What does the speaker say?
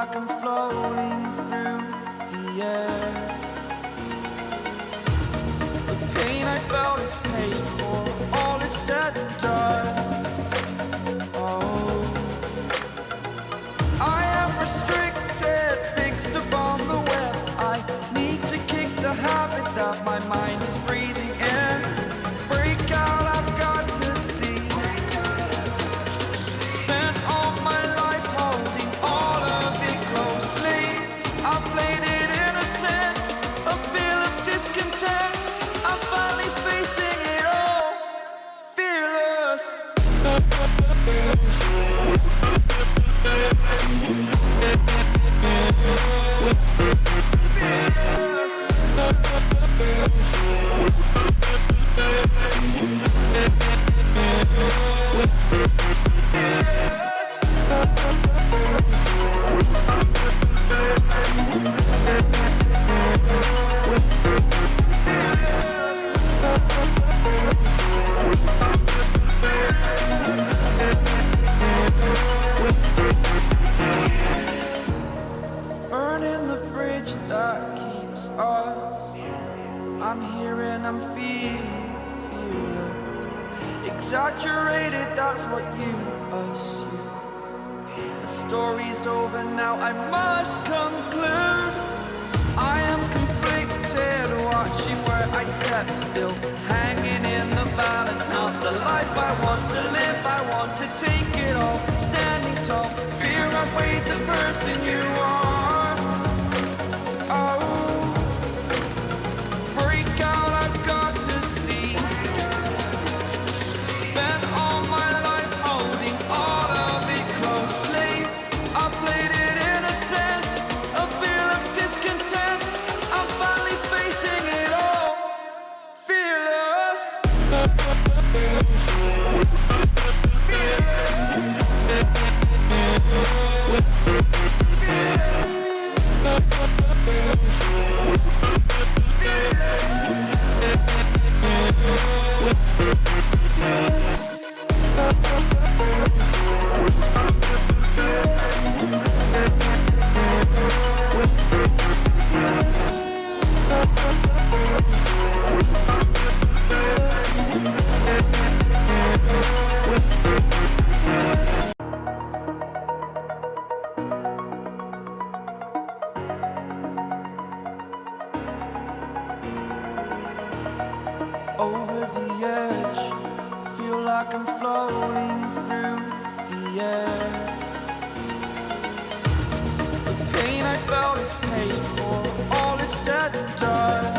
like I'm floating through the air. The pain I felt is paid for, all is said and done. Oh, I am restricted, fixed upon the web. I need to kick the habit that my mind is breathing in. Break out, I've got to see. Spent all my life holding all of it closely. I played it innocent, a feel of discontent. I'm finally facing it all, fearless. Burning the bridge that keeps us. I'm here and I'm feeling fearless. Exaggerated, that's what you assume. The story's over now, I must conclude. I am conflicted, watching where I step still, hanging in the balance. Not the life I want to live, I want to take it all. Standing tall, fear outweighed the person you are. Oh, break out, I've got to see. Spent all my life holding all of it closely. I played it innocent, a feel of discontent. I'm finally facing it all, fearless. Over the edge, feel like I'm floating through the air. The pain I felt is paid for, all is said and done.